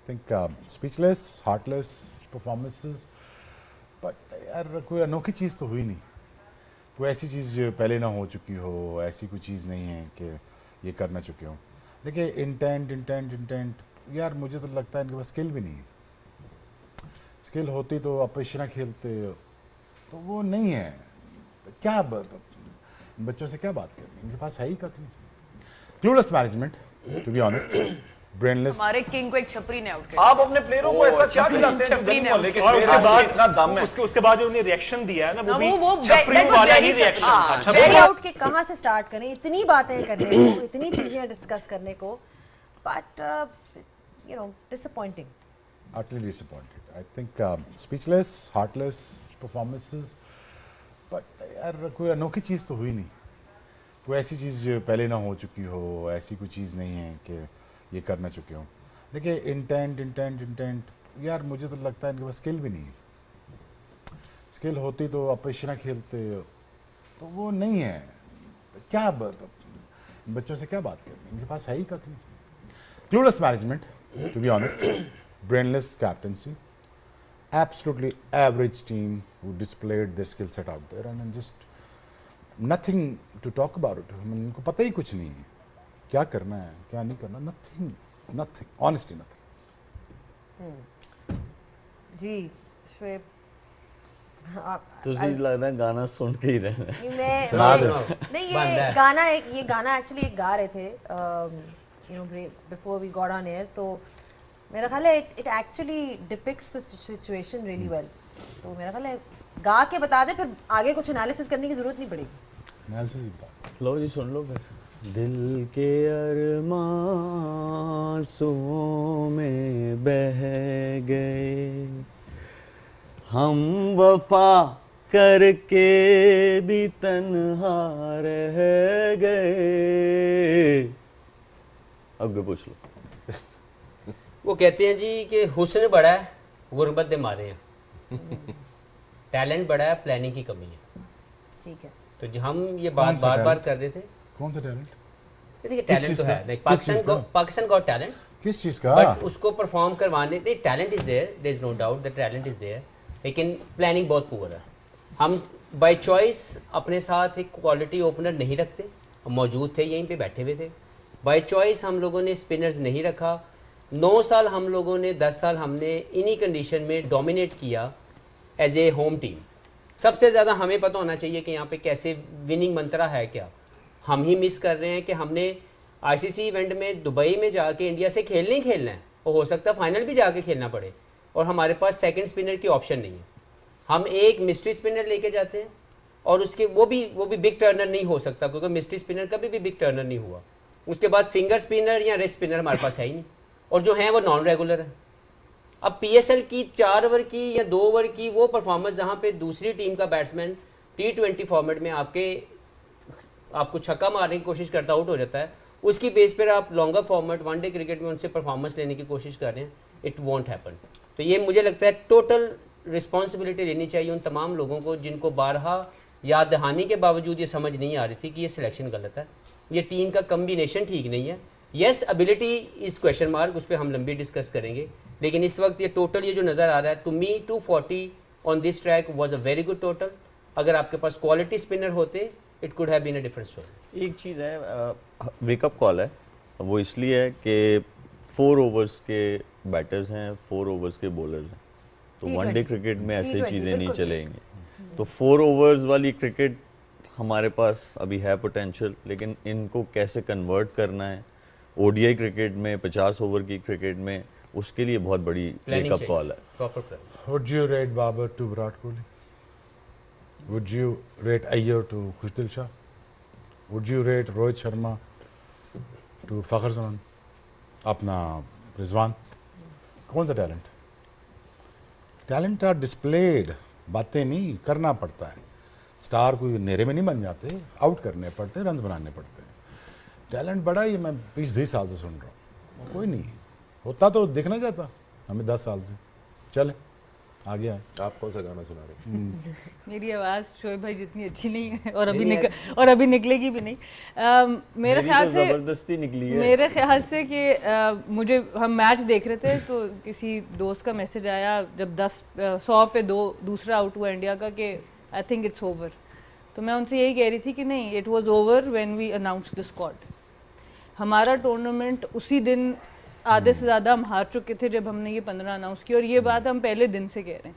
think speechless, heartless performances. But यार कोई अनोखी चीज़ तो हुई नहीं, कोई ऐसी चीज़ जो पहले ना हो चुकी हो, ऐसी कोई चीज़ नहीं है कि ये कर ना चुके हो। देखिए इंटेंट यार मुझे तो लगता है इनके पास स्किल भी नहीं है। स्किल होती तो अपेशना खेलते, तो वो नहीं है। क्या बच्चों से क्या बात करनी, इनके पास है ही कख नहीं। Clueless management to be honest, brainless. हमारे किंग को एक छपरी ने आउट किया। आप अपने प्लेयरों को ऐसा क्या खिलाते हैं छपरी ने लेकिन और उसके बाद इतना दम है। उसके बाद जो उन्हें रिएक्शन दिया है ना, वो भी वो छपरी that was वाला very ही रिएक्शन था। हाँ, छपरी वेरी आउट के कहाँ से स्टार्ट करें, इतनी बातें करने को, इतनी चीजें डिस्कस करने को, but you know disappointing, utterly disappointed. I think speechless, heartless performances. But यार कोई अनोखी चीज़ तो हुई नहीं, कोई ऐसी चीज़ जो पहले ना हो चुकी हो, ऐसी कोई चीज़ नहीं है कि ये कर ना चुके हो। देखिए इंटेंट यार मुझे तो लगता है इनके पास स्किल भी नहीं है। स्किल होती तो अपेशना खेलते, तो वो नहीं है। क्या बच्चों से क्या बात करनी, इनके पास है ही कख नहीं। Clueless management to be honest, brainless captaincy, absolutely average team who displayed their skill set out there and just nothing to talk about it. उनको पता ही कुछ नहीं है क्या करना है क्या नहीं करना, nothing, honestly nothing. जी श्वेब, तुझे लगता है गाना सुन के ही रहना है। नहीं ये गाना एक्चुअली एक गा रहे थे you know before we got on air, तो मेरा ख्याल है it actually depicts the situation really well. तो मेरा ख्याल है गा के बता दे, फिर आगे कुछ एनालिसिस करने की जरूरत नहीं पड़ेगी। एनालिसिस ही बता। लो जी सुन लो फिर। दिल के अरमां आंसुओं में बह गए, हम वफा करके भी तन्हा रह गए। अब पूछ लो। वो कहते हैं जी कि हुस्न बड़ा है, गुर्बत दे मारे हैं। टैलेंट बड़ा है, प्लानिंग की कमी है। ठीक है, तो जो हम ये बात बार बार कर रहे थे, कौन सा टैलेंट? देखिए टैलेंट तो है, लाइक पाकिस्तान गॉट टैलेंट, किस चीज़ का? बट उसको परफॉर्म करवाने नहीं, talent is there is no doubt that talent is there, लेकिन प्लानिंग बहुत पुअर है। हम बाय चॉइस अपने साथ एक क्वालिटी ओपनर नहीं रखते, हम मौजूद थे, यहीं पे बैठे हुए थे। बाय चॉइस हम लोगों ने स्पिनर्स नहीं रखा। 9 साल हम लोगों ने, 10 साल हमने इन्हीं कंडीशन में डोमिनेट किया एज ए होम टीम। सबसे ज़्यादा हमें पता होना चाहिए कि यहाँ पे कैसे विनिंग मंत्रा है क्या। हम ही मिस कर रहे हैं कि हमने आईसीसी इवेंट में दुबई में जाके इंडिया से खेलना ही खेलना है, और हो सकता है फाइनल भी जाके खेलना पड़े, और हमारे पास सेकंड स्पिनर की ऑप्शन नहीं है। हम एक मिस्ट्री स्पिनर लेके जाते हैं, और उसके वो भी बिग टर्नर नहीं हो सकता, क्योंकि मिस्ट्री स्पिनर कभी भी बिग टर्नर नहीं हुआ। उसके बाद फिंगर स्पिनर या रेस्ट स्पिनर हमारे पास है ही नहीं, और जो हैं वो नॉन रेगुलर है। अब पीएसएल की 4 ओवर की या 2 ओवर की वो परफॉर्मेंस जहाँ पे दूसरी टीम का बैट्समैन T20 फॉर्मेट में आपको छक्का मारने की कोशिश करता आउट हो जाता है, उसकी बेस पर आप लॉन्गर फॉर्मेट वनडे क्रिकेट में उनसे परफॉर्मेंस लेने की कोशिश कर रहे हैं, इट वॉन्ट हैपन। तो ये मुझे लगता है टोटल रिस्पॉन्सिबिलिटी लेनी चाहिए उन तमाम लोगों को जिनको बारहा याद दहानी के बावजूद ये समझ नहीं आ रही थी कि ये सिलेक्शन गलत है, ये टीम का कम्बिनेशन ठीक नहीं है। Yes ability is question mark, उस पर हम लंबी डिस्कस करेंगे, लेकिन इस वक्त ये टोटल ये जो नज़र आ रहा है, to me 240 on this track was a very good total. अगर आपके पास क्वालिटी स्पिनर होते, it could have been a different story. एक चीज़ है, वेकअप कॉल है, वो इसलिए है कि 4 ओवर्स के बैटर्स हैं, 4 ओवर्स के बॉलर्स हैं, तो वनडे क्रिकेट में ऐसी चीज़ें नहीं चलेंगी। तो 4 ओवर्स वाली क्रिकेट हमारे पास अभी है पोटेंशियल, लेकिन इनको कैसे कन्वर्ट करना है ओडीआई क्रिकेट में, 50 ओवर की क्रिकेट में, उसके लिए बहुत बड़ी वेकअप कॉल है। Proper plan. Would you rate Babar to Virat Kohli? Would you rate Iyer to Khushdil Shah? Would you rate Rohit Sharma to Fakhar Zaman? अपना रिजवान? कौन सा टैलेंट? टैलेंट आर डिस्प्लेड, बातें नहीं करना पड़ता है। स्टार कोई नेरे में नहीं बन जाते, आउट करने पड़ते, रन्स बनाने पड़ते हैं। टैलेंट बड़ा ही मैं 20-20 साल से सुन रहा हूँ, कोई नहीं होता तो दिख ना जाता हमें 10 साल से। चले आ गया है। आप कौन सा गाना सुना रहे हैं? मेरी आवाज़ शोएब भाई जितनी अच्छी नहीं है और अभी निकलेगी भी नहीं। मेरे मेरी ख्याल तो से जबरदस्ती निकली है। मेरे ख्याल से कि मुझे हम मैच देख रहे थे तो किसी दोस्त का मैसेज आया जब 100 पे 2 दूसरा आउट हुआ इंडिया का कि आई थिंक इट्स ओवर। तो मैं उनसे यही कह रही थी कि नहीं, it was over when we announce the squad. हमारा टूर्नामेंट उसी दिन आधे से ज़्यादा हम हार चुके थे जब हमने ये 15 अनाउंस किया, और ये बात हम पहले दिन से कह रहे हैं।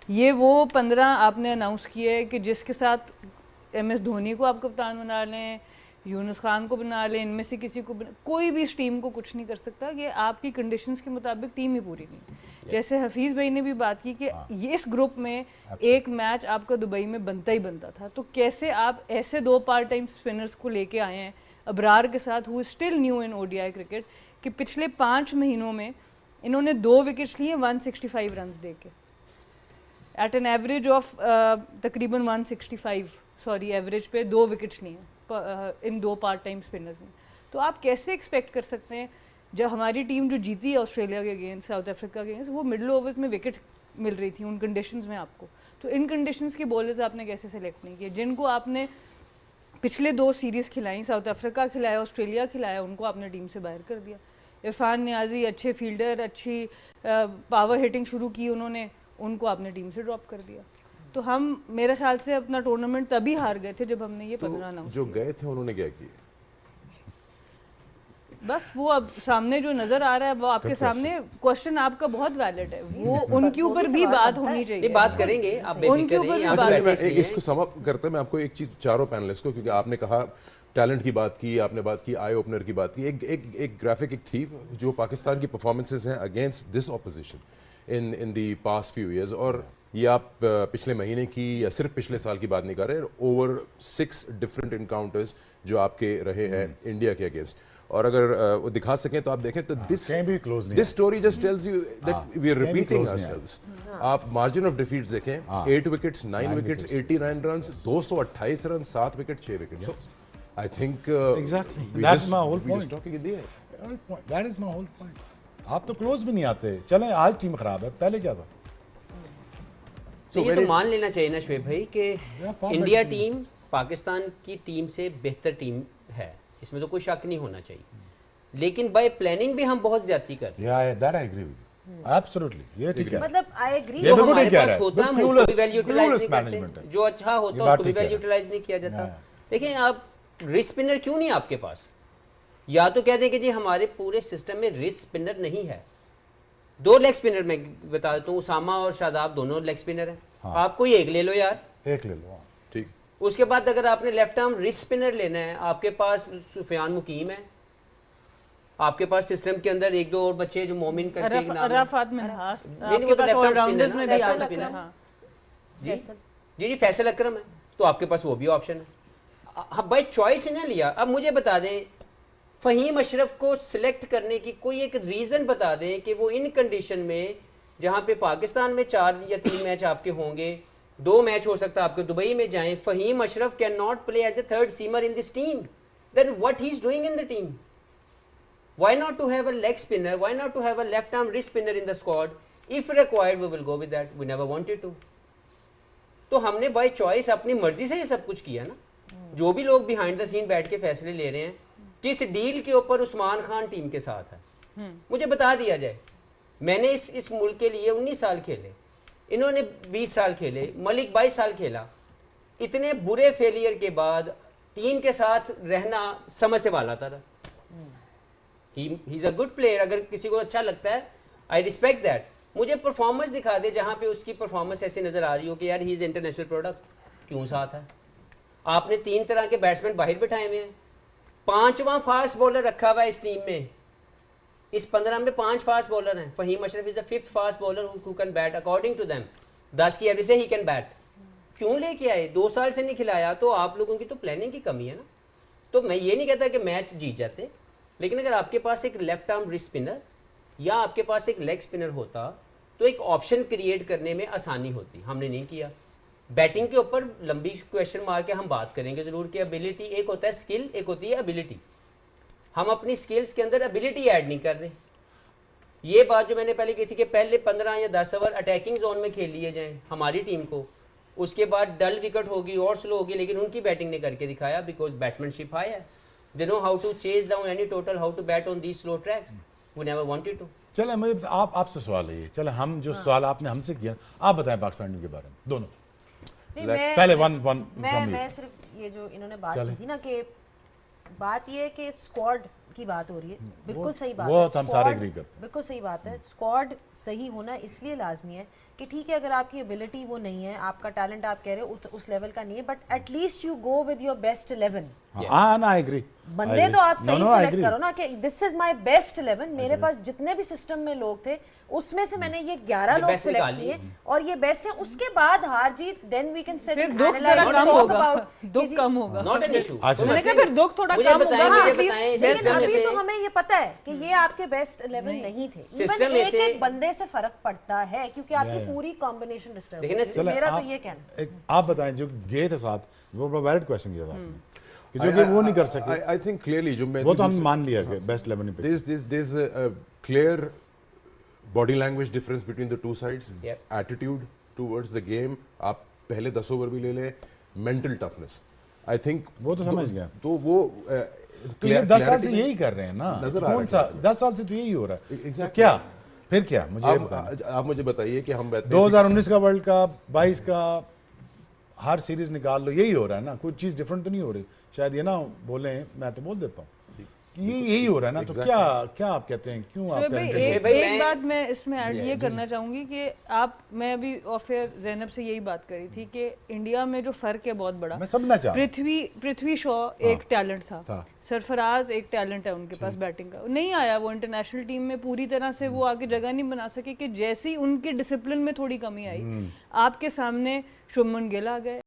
ये वो 15 आपने अनाउंस किए है कि जिसके साथ MS धोनी को आप कप्तान बना लें, यूनुस खान को बना लें, इनमें से किसी को कोई भी इस टीम को कुछ नहीं कर सकता कि आपकी कंडीशंस के मुताबिक टीम ही पूरी नहीं। जैसे हफीज़ भाई ने भी बात की कि ये इस ग्रुप में एक मैच आपका दुबई में बनता ही बनता था, तो कैसे आप ऐसे 2 पार्ट टाइम स्पिनर्स को लेके आए हैं अबरार के साथ, who is still new in ODI cricket, कि पिछले 5 महीनों में इन्होंने 2 विकेट्स लिए 165 रन्स दे के, एट एन एवरेज ऑफ तकरीबन 165 एवरेज पे 2 विकेट्स लिए इन 2 पार्ट टाइम स्पिनर्स ने। तो आप कैसे एक्सपेक्ट कर सकते हैं जब हमारी टीम जो जीती है ऑस्ट्रेलिया के अगेंस्ट, साउथ अफ्रीका के अगेंस्ट, वो मिडल ओवर्स में विकेट्स मिल रही थी उन कंडीशंस में आपको, तो इन कंडीशंस के बॉलर्स आपने कैसे सेलेक्ट नहीं किए जिनको आपने पिछले 2 सीरीज़ खिलाई, साउथ अफ्रीका खिलाया, ऑस्ट्रेलिया खिलाया, उनको आपने टीम से बाहर कर दिया। इरफान नियाजी अच्छे फील्डर, अच्छी पावर हिटिंग शुरू की उन्होंने, उनको आपने टीम से ड्रॉप कर दिया। तो हम मेरे ख्याल से अपना टूर्नामेंट तभी हार गए थे जब हमने ये 15 अनाउंस जो गए थे उन्होंने क्या किया? बस वो अब सामने जो नजर आ रहा है वो आपके सामने, क्वेश्चन आपका बहुत वैलिड है, वो उनके ऊपर भी बात होनी चाहिए। ये बात करेंगे आप उनके बेफिक्र ऊपर रहिए, भी यहाँ बात पे अच्छा, मैं बैठे इसलिए इसको सम अप करते हैं। मैं आपको एक चीज़, चारों पैनलिस्ट को, क्योंकि आपने कहा टैलेंट की बात की, आपने बात की आई ओपनर की बात की, एक ग्राफिक एक थी जो पाकिस्तान की परफॉर्मेंसेस हैं against this opposition in the past few years, और ये आप पिछले महीने की या सिर्फ पिछले साल की बात नहीं कर रहे, ओवर 6 डिफरेंट इनकाउंटर्स जो आपके रहे हैं इंडिया के अगेंस्ट। और अगर वो दिखा सकें तो आप देखें तो कहीं भी close नहीं this story just tells you that we are कहीं भी रिपीटिंग close नहीं आवरसेल्व्स। आप मार्जिन ऑफ डिफीट देखें, 8 wickets, 9 wickets, 89 runs, 228 run, 7 wicket, 6 wicket. So I think Exactly. we That's just- my whole we just point. talking in the air. That is my whole point. आप तो close भी नहीं आते। चलें, आज team खराब है, पहले क्या था? तो ये तो मान लेना चाहिए ना शोएब भाई कि far India better team Pakistan की टीम से बेहतर टीम है, इसमें तो कोई शक नहीं होना चाहिए, लेकिन बाय प्लानिंग भी हम बहुत ज्यादा कर रहे हैं। या that I agree with, absolutely, ये ठीक है। मतलब आई एग्री। ये जो बिल्कुल हमारे ठीक कह पास रहा है। होता है हम Clueless- उसको वैल्यू यूटिलाइज clueless नहीं management करते, है। जो अच्छा ये होता है बात उसको भी ठीक कह वैल्यू रहे हैं। यूटिलाइज नहीं किया जाता। हाँ। देखिए आप रिस्ट स्पिनर क्यों नहीं आपके पास, या तो कह दें कि जी हमारे पूरे सिस्टम में रिस्ट स्पिनर नहीं है। 2 लेग स्पिनर मैं बता देता हूँ, उसामा और शादाब दोनों लेग स्पिनर हैं, आप कोई एक ले लो यार, एक ले लो। ठीक। उसके बाद अगर आपने लेफ्ट आर्म रिस्ट स्पिनर लेना है, आपके पास सुफियान मुकीम है, आपके पास सिस्टम के अंदर 1-2 और बच्चे जो मोमिन करके एक नाम है। अराफात मिनहास, नहीं, आपके वो तो पास left arm ऑलराउंडर्स spinner में है भी ना, आ फैसल सकते हैं। अकरम। हाँ। जी जी फैसल अकरम है, तो आपके पास वो भी ऑप्शन है। हाँ बाई चॉइस इन्हें लिया। अब मुझे बता दें, फ़हीम अशरफ को सिलेक्ट करने की कोई एक रीज़न बता दें कि वो इन कंडीशन में जहाँ पे पाकिस्तान में 4 या 3 मैच आपके होंगे, 2 मैच हो सकता है आपके दुबई में जाएं, Faheem Ashraf can not play as a third seamer in this team, then what he is doing in the team? Why not to have a leg spinner? Why not to have a left arm wrist spinner in the squad? If required, we will go with that. We never wanted to. तो हमने by choice अपनी मर्जी से ये सब कुछ किया ना। जो भी लोग बिहाइंड द सीन बैठ के फैसले ले रहे हैं, किस डील के ऊपर उस्मान खान टीम के साथ है, मुझे बता दिया जाए। मैंने इस मुल्क के लिए 19 साल खेले, इन्होंने 20 साल खेले, मलिक 22 साल खेला। इतने बुरे फेलियर के बाद टीम के साथ रहना समझ से वाला था। He is a good player, अगर किसी को अच्छा लगता है आई रिस्पेक्ट दैट। मुझे परफॉर्मेंस दिखा दे जहाँ पे उसकी परफॉर्मेंस ऐसी नज़र आ रही हो कि यार ही इज़ इंटरनेशनल प्रोडक्ट, क्यों साथ है? आपने 3 तरह के बैट्समैन बाहर बिठाए हुए हैं, 5वां फास्ट बॉलर रखा हुआ है इस टीम में। इस 15 में 5 फास्ट बॉलर हैं। Faheem Ashraf is the 5th fast bowler who can bat according to them. 10 की एवरेज से ही कैन बैट। क्यों लेके आए? 2 साल से नहीं खिलाया, तो आप लोगों की तो प्लानिंग की कमी है ना। तो मैं ये नहीं कहता कि मैच जीत जाते, लेकिन अगर आपके पास एक लेफ्ट आर्म रिस्ट स्पिनर या आपके पास एक लेग स्पिनर होता तो एक ऑप्शन क्रिएट करने में आसानी होती। हमने नहीं किया। बैटिंग के ऊपर लंबी क्वेश्चन मार के हम बात करेंगे ज़रूर कि एबिलिटी, एक होता है स्किल, एक होती है एबिलिटी। हम अपनी स्किल्स के अंदर एबिलिटी ऐड नहीं कर रहे। ये बात जो मैंने पहले की थी कि पहले 15 या 10 ओवर अटैकिंग जोन में खेल लिए जाएं हमारी टीम को, उसके बाद डल विकेट होगी और स्लो होगी, लेकिन उनकी बैटिंग ने करके दिखाया बिकॉज बैट्समैनशिप हाई है, they know how to chase down any total, how to bat on these slow tracks, we never wanted to. चले मुझे आपसे सवाल है ये, चले हम जो सवाल आपने हमसे किया आप बताएं पाकिस्तान टीम के बारे में दोनों। नहीं, पहले वन मैं सिर्फ ये जो इन्होंने बात की थी ना कि बात ये है कि स्क्वाड की बात हो रही है, बिल्कुल सही बात है, वो हम सारे एग्री करते हैं, बिल्कुल सही बात है। स्क्वाड सही होना इसलिए लाजमी है कि ठीक है अगर आपकी एबिलिटी वो नहीं है, आपका टैलेंट आप कह रहे हो उस लेवल का नहीं है, but at least you go with your best 11। हाँ ना आई एग्री, बंदे तो आप सही सिलेक्ट करो ना कि दिस इज माय बेस्ट 11। मेरे पास जितने भी सिस्टम में लोग थे उसमें से मैंने ये 11 लोग सिलेक्ट किए और ये बेस्ट है। उसके बाद हार जीत देन वी कैन सेट फिर दुख थोड़ा कम होगा, दुख कम होगा, नॉट एन इशू। मैंने कहा फिर दुख थोड़ा कम होगा, लेकिन अभी तो हमें ये पता है कि ये आपके बेस्ट 11 नहीं थे। इवन एक बंदे से फर्क पड़ता है क्योंकि आपकी पूरी कॉम्बिनेशन डिस्टर्ब है। मेरा तो ये कहना। आप बताएं जो गए थे साथ, वो वैलिड क्वेश्चन किया था आपने कि जो कि वो नहीं कर सके। आई थिंक क्लियरली जो मैं वो तो हम मान लिया कि बेस्ट 11 पे there's a clear body language difference between the two sides. Attitude towards the game, आप पहले 10 ओवर भी ले लें, mental toughness, I think वो तो समझ गया। तो वो तो ये 10 साल से यही कर रहे हैं ना, कौन सा 10 साल से तो यही हो रहा है। तो क्या फिर क्या मुझे आप मुझे बताइए कि हम 2019 का वर्ल्ड कप, 22 का हर सीरीज निकाल लो, यही हो रहा है ना, कोई चीज डिफरेंट तो नहीं हो रही। शायद ये ना बोले, मैं तो बोल देता हूँ कि ये यही हो रहा है ना। तो क्या क्या आप कहते हैं, क्यों आप एक बात मैं इसमें ऐड ये करना चाहूँगी कि आप, मैं अभी ऑफेयर जैनब से यही बात करी थी कि इंडिया में जो फर्क है बहुत बड़ा, मैं समझना चाह रहा हूं। पृथ्वी शॉ एक टैलेंट था, सरफराज एक टैलेंट है उनके पास बैटिंग का, नहीं आया वो इंटरनेशनल टीम में पूरी तरह से, वो आगे जगह नहीं बना सके कि जैसी उनके डिसिप्लिन में थोड़ी कमी आई, आपके सामने शुभमन गिल आ गए,